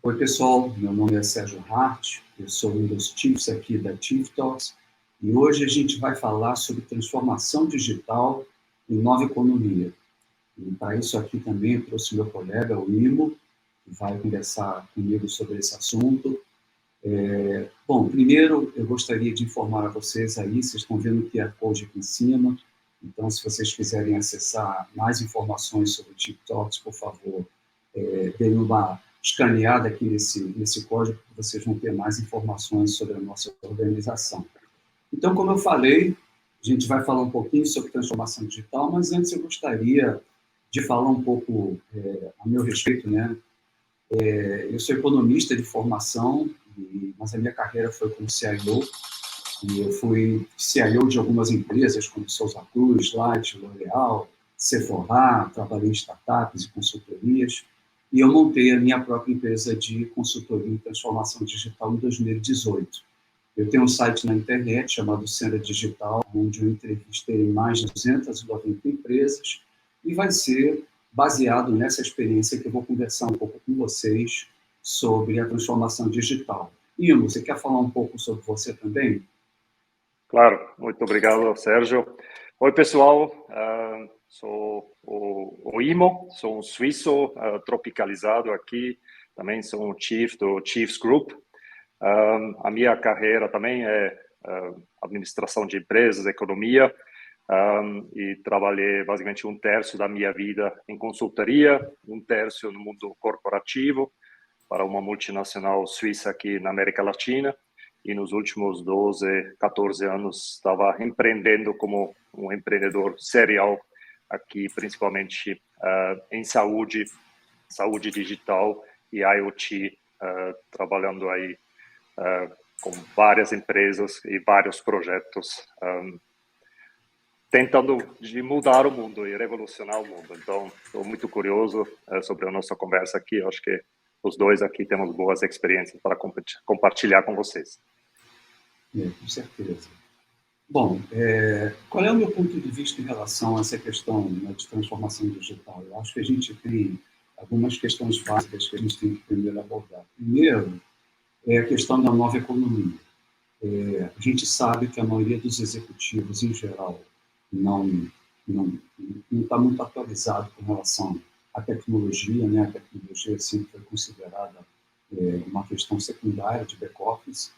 Oi, pessoal. Meu nome é Sérgio Hart, eu sou um dos Chiefs aqui da Chief Talks e hoje a gente vai falar sobre transformação digital e nova economia. E para isso aqui também eu trouxe meu colega, o Imo, que vai conversar comigo sobre esse assunto. Bom, primeiro eu gostaria de informar a vocês aí, vocês estão vendo o QR Code aqui em cima, então se vocês quiserem acessar mais informações sobre o Chief Talks, por favor, deem uma escaneada aqui nesse código, que vocês vão ter mais informações sobre a nossa organização. Então, como eu falei, a gente vai falar um pouquinho sobre transformação digital, mas antes eu gostaria de falar um pouco a meu respeito, né? Eu sou economista de formação, mas a minha carreira foi como CIO, e eu fui CIO de algumas empresas, como Souza Cruz, Light, L'Oréal, Sephora, trabalhei em startups e consultorias, e eu montei a minha própria empresa de consultoria em transformação digital em 2018. Eu tenho um site na internet chamado Senda Digital, onde eu entrevistei mais de 290 empresas, e vai ser baseado nessa experiência que eu vou conversar um pouco com vocês sobre a transformação digital. Imo, você quer falar um pouco sobre você também? Claro, muito obrigado, Sérgio. Oi, pessoal, sou o Imo, sou um suíço tropicalizado aqui, também sou um chief do Chiefs Group. A minha carreira também é administração de empresas, economia, e trabalhei basicamente um terço da minha vida em consultoria, um terço no mundo corporativo, para uma multinacional suíça aqui na América Latina. E nos últimos 12, 14 anos estava empreendendo como um empreendedor serial aqui, principalmente em saúde digital e IoT, trabalhando aí com várias empresas e vários projetos, tentando de mudar o mundo e revolucionar o mundo. Então, estou muito curioso sobre a nossa conversa aqui. Eu acho que os dois aqui temos boas experiências para compartilhar com vocês. Com certeza. Bom, qual é o meu ponto de vista em relação a essa questão, né, de transformação digital? Eu acho que a gente tem algumas questões básicas que a gente tem que primeiro abordar. Primeiro, é a questão da nova economia. A gente sabe que a maioria dos executivos, em geral, não está muito atualizado com relação à tecnologia, né? A tecnologia sempre foi considerada uma questão secundária de back-office.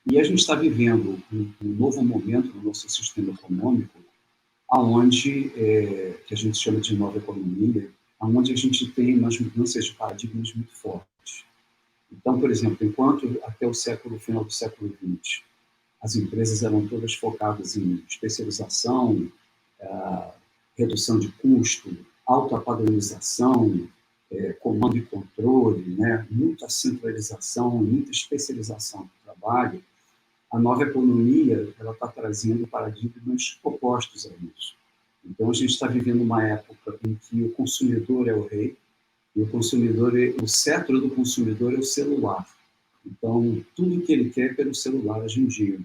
E a gente está vivendo um novo momento no nosso sistema econômico, aonde que a gente chama de nova economia, aonde a gente tem umas mudanças de paradigmas muito fortes. Então, por exemplo, enquanto até o final do século XX, as empresas eram todas focadas em especialização, redução de custo, alta padronização, comando e controle, né? Muita centralização, muita especialização do trabalho, a nova economia ela está trazendo paradigmas opostos a isso. Então, a gente está vivendo uma época em que o consumidor é o rei, e o cetro do consumidor é o celular. Então, tudo que ele quer é pelo celular hoje em dia.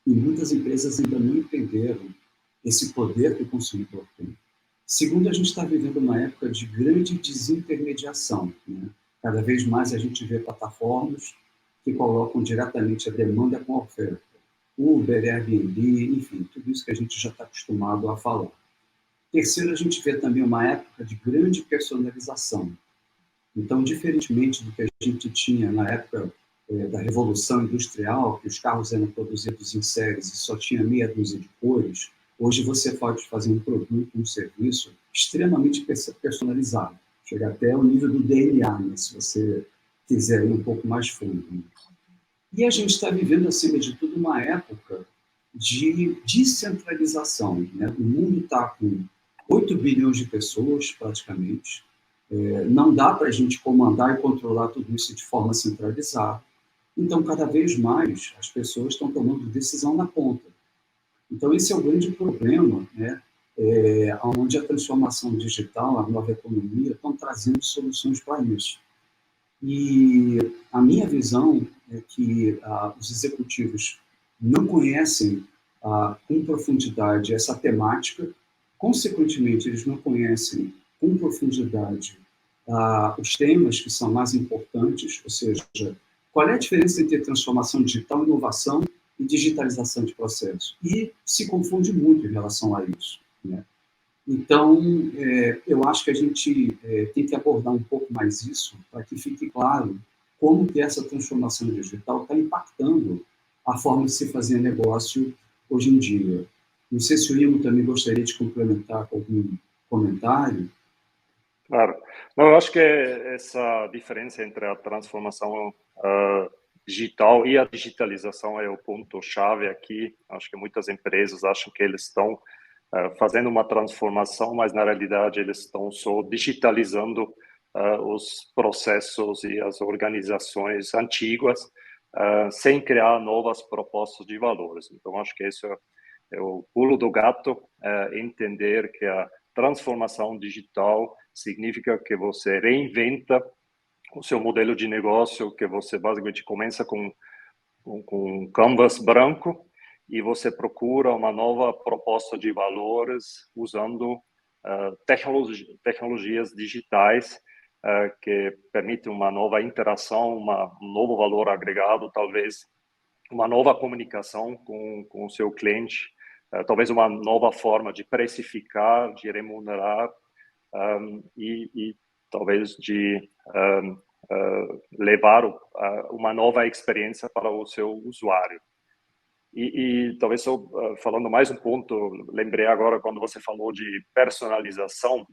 E muitas empresas ainda não entenderam esse poder que o consumidor tem. Segundo, a gente está vivendo uma época de grande desintermediação, né? Cada vez mais a gente vê plataformas que colocam diretamente a demanda com a oferta. Uber, Airbnb, enfim, tudo isso que a gente já está acostumado a falar. Terceiro, a gente vê também uma época de grande personalização. Então, diferentemente do que a gente tinha na época da Revolução Industrial, que os carros eram produzidos em séries e só tinha meia dúzia de cores, hoje você pode fazer um produto, um serviço extremamente personalizado. Chega até o nível do DNA, né, se você quiser ir um pouco mais fundo. E a gente está vivendo, acima de tudo, uma época de descentralização, né? O mundo está com 8 bilhões de pessoas, praticamente. Não dá para a gente comandar e controlar tudo isso de forma centralizada. Então, cada vez mais, as pessoas estão tomando decisão na ponta. Então, esse é o grande problema, né? Onde a transformação digital, a nova economia, estão trazendo soluções para isso. E a minha visão é que os executivos não conhecem com profundidade essa temática, consequentemente, eles não conhecem com profundidade os temas que são mais importantes, ou seja, qual é a diferença entre transformação digital, inovação e digitalização de processos? E se confunde muito em relação a isso, né? Então, eu acho que a gente tem que abordar um pouco mais isso para que fique claro como que essa transformação digital está impactando a forma de se fazer negócio hoje em dia. Não sei se o Imo também gostaria de complementar com algum comentário. Claro. Não, eu acho que essa diferença entre a transformação digital e a digitalização é o ponto-chave aqui. Acho que muitas empresas acham que eles estão fazendo uma transformação, mas na realidade eles estão só digitalizando os processos e as organizações antigas, sem criar novas propostas de valores. Então, acho que isso é o pulo do gato, entender que a transformação digital significa que você reinventa o seu modelo de negócio, que você basicamente começa com um canvas branco e você procura uma nova proposta de valores usando tecnologias digitais que permitem uma nova interação, um novo valor agregado, talvez uma nova comunicação com o seu cliente, talvez uma nova forma de precificar, de remunerar e talvez de levar uma nova experiência para o seu usuário. E talvez só falando mais um ponto, lembrei agora quando você falou de personalização,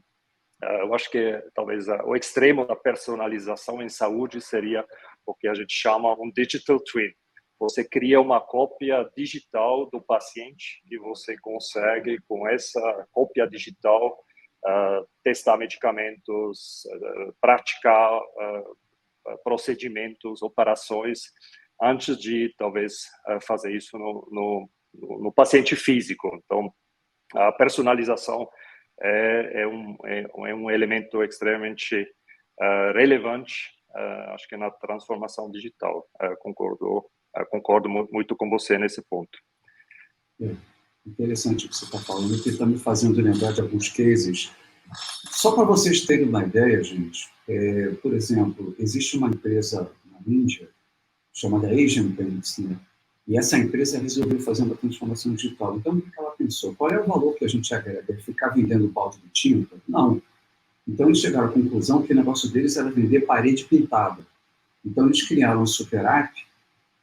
eu acho que talvez o extremo da personalização em saúde seria o que a gente chama um digital twin. Você cria uma cópia digital do paciente e você consegue, com essa cópia digital, testar medicamentos, praticar procedimentos, operações, antes de, talvez, fazer isso no paciente físico. Então, a personalização é um elemento extremamente relevante, acho que na transformação digital. Concordo muito com você nesse ponto. Interessante o que você está falando, que está me fazendo lembrar de alguns cases. Só para vocês terem uma ideia, gente, por exemplo, existe uma empresa na Índia chamada Asian Paints, né? E essa empresa resolveu fazer uma transformação digital. Então, o que ela pensou? Qual é o valor que a gente agrega? Ficar vendendo balde de tinta? Não. Então, eles chegaram à conclusão que o negócio deles era vender parede pintada. Então, eles criaram um super app,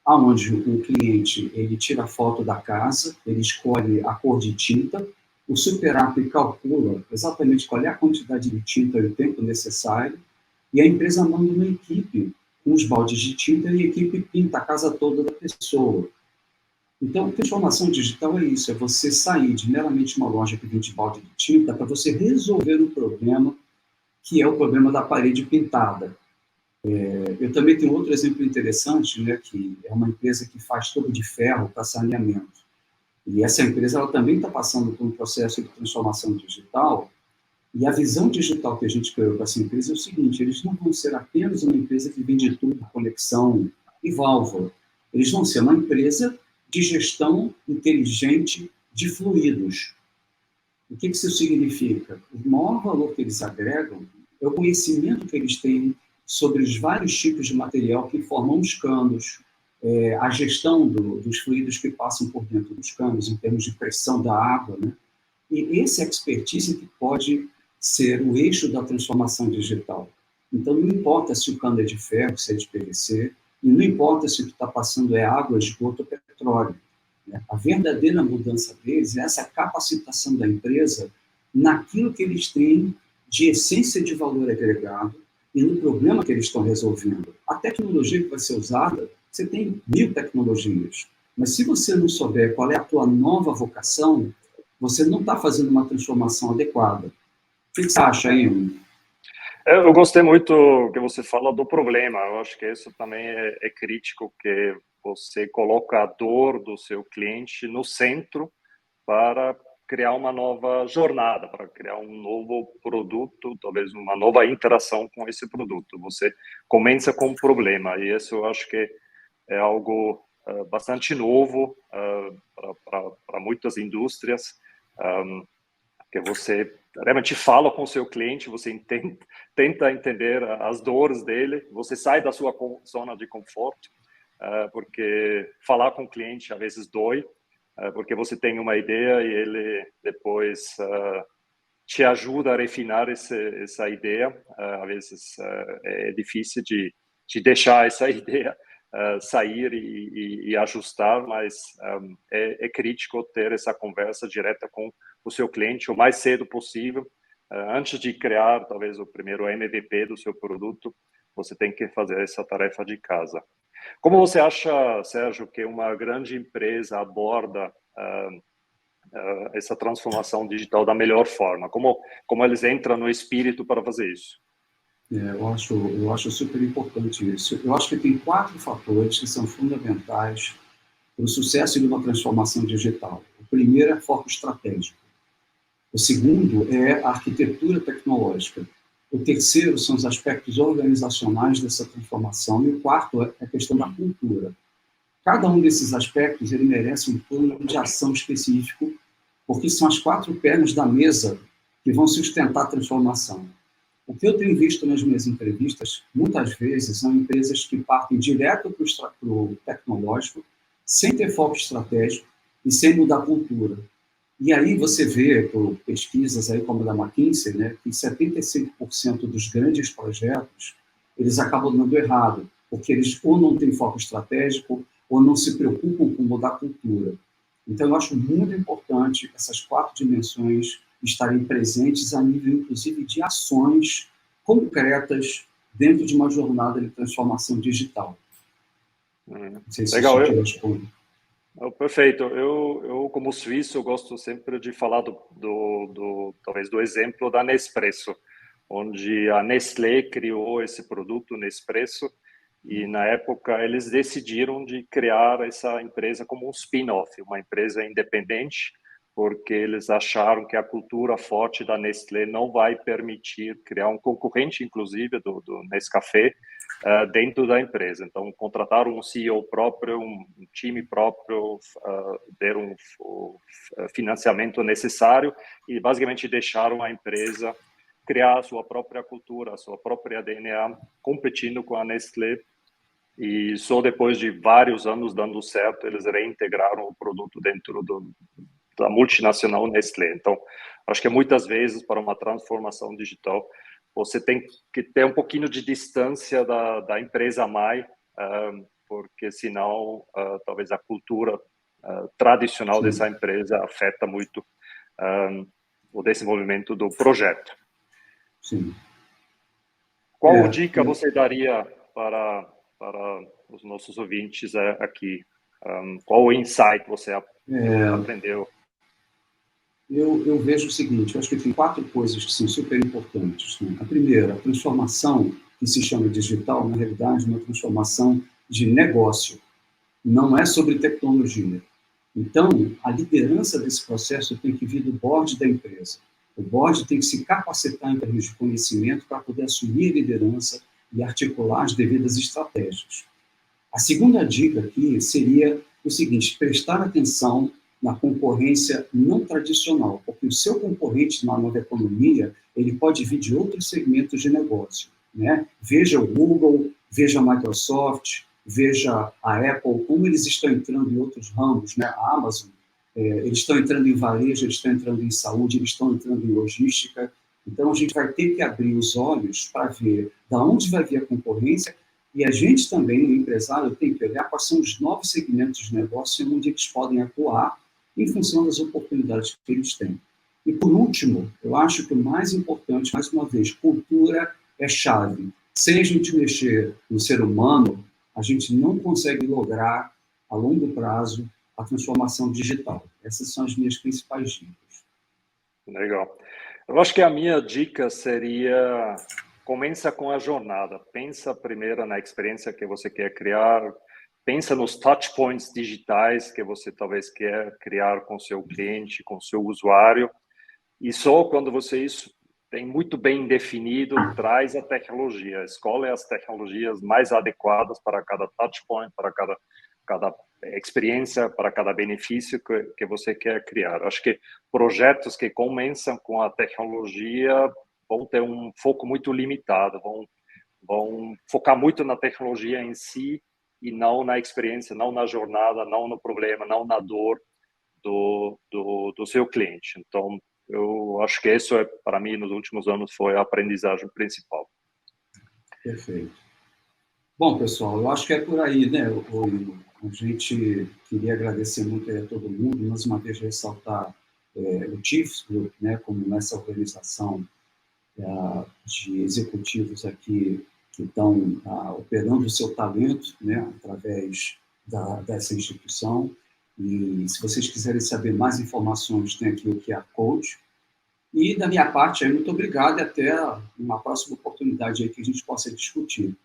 onde o cliente ele tira a foto da casa, ele escolhe a cor de tinta, o super app calcula exatamente qual é a quantidade de tinta e o tempo necessário, e a empresa manda uma equipe com os baldes de tinta e a equipe pinta a casa toda da pessoa. Então, transformação digital é isso, é você sair de meramente uma loja que vende balde de tinta para você resolver um problema que é o problema da parede pintada. Eu também tenho outro exemplo interessante, né, que é uma empresa que faz tubo de ferro para saneamento. E essa empresa ela também está passando por um processo de transformação digital. E a visão digital que a gente criou para essa empresa é o seguinte: eles não vão ser apenas uma empresa que vende tudo, conexão e válvula. Eles vão ser uma empresa de gestão inteligente de fluidos. O que isso significa? O maior valor que eles agregam é o conhecimento que eles têm sobre os vários tipos de material que formam os canos, a gestão dos fluidos que passam por dentro dos canos, em termos de pressão da água, né? E esse expertise que pode ser o eixo da transformação digital. Então, não importa se o cano é de ferro, se é de PVC, e não importa se o que está passando é água, esgoto ou petróleo. A verdadeira mudança deles é essa capacitação da empresa naquilo que eles têm de essência de valor agregado e no problema que eles estão resolvendo. A tecnologia que vai ser usada, você tem 1000 tecnologias, mas se você não souber qual é a tua nova vocação, você não está fazendo uma transformação adequada. O que você acha, Imo? Eu gostei muito que você fala do problema. Eu acho que isso também é crítico, que você coloca a dor do seu cliente no centro para criar uma nova jornada, para criar um novo produto, talvez uma nova interação com esse produto. Você começa com um problema, e isso eu acho que é algo bastante novo para muitas indústrias, que você realmente fala com o seu cliente, você tenta entender as dores dele, você sai da sua zona de conforto, porque falar com o cliente às vezes dói, porque você tem uma ideia e ele depois te ajuda a refinar essa ideia. Às vezes é difícil de deixar essa ideia sair e ajustar, mas é crítico ter essa conversa direta com o seu cliente o mais cedo possível. Antes de criar, talvez, o primeiro MVP do seu produto, você tem que fazer essa tarefa de casa. Como você acha, Sérgio, que uma grande empresa aborda essa transformação digital da melhor forma? Como eles entram no espírito para fazer isso? Eu acho super importante isso. Eu acho que tem 4 fatores que são fundamentais para o sucesso de uma transformação digital. O primeiro é foco estratégico. O segundo é a arquitetura tecnológica. O terceiro são os aspectos organizacionais dessa transformação. E o quarto é a questão da cultura. Cada um desses aspectos ele merece um plano de ação específico, porque são as 4 pernas da mesa que vão sustentar a transformação. O que eu tenho visto nas minhas entrevistas, muitas vezes, são empresas que partem direto para o tecnológico, sem ter foco estratégico e sem mudar a cultura. E aí você vê, por pesquisas aí como a da McKinsey, né, que 75% dos grandes projetos eles acabam dando errado, porque eles ou não têm foco estratégico ou não se preocupam com mudar a cultura. Então, eu acho muito importante essas 4 dimensões estarem presentes a nível, inclusive, de ações concretas dentro de uma jornada de transformação digital. Não sei se Legal. isso te responde. Perfeito. Eu, como suíço, gosto sempre de falar talvez do exemplo da Nespresso, onde a Nestlé criou esse produto Nespresso e, na época, eles decidiram de criar essa empresa como um spin-off, uma empresa independente, porque eles acharam que a cultura forte da Nestlé não vai permitir criar um concorrente, inclusive, do Nescafé, dentro da empresa. Então, contrataram um CEO próprio, um time próprio, deram o financiamento necessário e, basicamente, deixaram a empresa criar a sua própria cultura, a sua própria DNA, competindo com a Nestlé. E só depois de vários anos dando certo, eles reintegraram o produto dentro da multinacional Nestlé. Então, acho que muitas vezes, para uma transformação digital, você tem que ter um pouquinho de distância da empresa mãe, porque senão talvez a cultura tradicional dessa empresa afeta muito o desenvolvimento do projeto. Sim. Qual dica você daria para os nossos ouvintes aqui? Qual insight você aprendeu? Eu vejo o seguinte, eu acho que tem 4 coisas que são super importantes. Né? A primeira, a transformação que se chama digital, na realidade, é uma transformação de negócio. Não é sobre tecnologia. Então, a liderança desse processo tem que vir do board da empresa. O board tem que se capacitar em termos de conhecimento para poder assumir a liderança e articular as devidas estratégias. A segunda dica aqui seria o seguinte, prestar atenção na concorrência não tradicional, porque o seu concorrente na nova economia, ele pode vir de outros segmentos de negócio. Né? Veja o Google, veja a Microsoft, veja a Apple, como eles estão entrando em outros ramos, né? A Amazon, eles estão entrando em varejo, eles estão entrando em saúde, eles estão entrando em logística. Então, a gente vai ter que abrir os olhos para ver de onde vai vir a concorrência e a gente também, o empresário, tem que olhar quais são os novos segmentos de negócio onde eles podem atuar em função das oportunidades que eles têm. E, por último, eu acho que o mais importante, mais uma vez, cultura é chave. Sem a gente mexer no ser humano, a gente não consegue lograr, a longo prazo, a transformação digital. Essas são as minhas principais dicas. Legal. Eu acho que a minha dica seria: começa com a jornada. Pensa primeiro na experiência que você quer criar. Pensa nos touch points digitais que você talvez quer criar com seu cliente, com seu usuário. E só quando você isso tem muito bem definido, traz a tecnologia. Escolhe as tecnologias mais adequadas para cada touch point, para cada experiência, para cada benefício que você quer criar. Acho que projetos que começam com a tecnologia vão ter um foco muito limitado, vão focar muito na tecnologia em si e não na experiência, não na jornada, não no problema, não na dor do seu cliente. Então, eu acho que isso, para mim, nos últimos anos, foi a aprendizagem principal. Perfeito. Bom, pessoal, eu acho que é por aí, né, Igor? A gente queria agradecer muito a todo mundo, mais uma vez ressaltar o TIFS Group, né, como nessa organização de executivos aqui que estão operando o seu talento, né, através dessa instituição. E se vocês quiserem saber mais informações, tem aqui o QR Code. E da minha parte, aí, muito obrigado e até uma próxima oportunidade aí que a gente possa discutir.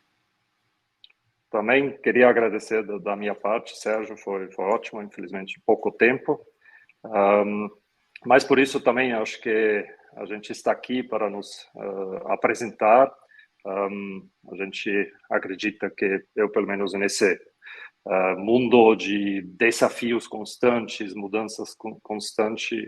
Também queria agradecer da minha parte, Sérgio, foi ótimo, infelizmente pouco tempo, mas por isso também acho que a gente está aqui para nos apresentar. A gente acredita que eu, pelo menos nesse mundo de desafios constantes, mudanças constantes,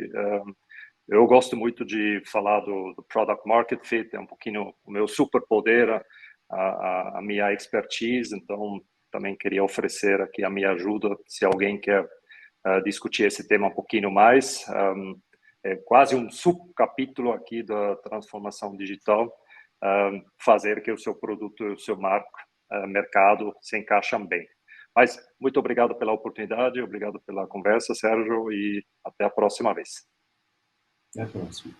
eu gosto muito de falar do Product Market Fit, é um pouquinho o meu superpoder, a minha expertise, então também queria oferecer aqui a minha ajuda, se alguém quer discutir esse tema um pouquinho mais. É quase um subcapítulo aqui da transformação digital, fazer que o seu produto e o seu mercado se encaixem bem. Mas muito obrigado pela oportunidade, obrigado pela conversa, Sérgio, e até a próxima vez. Até a próxima.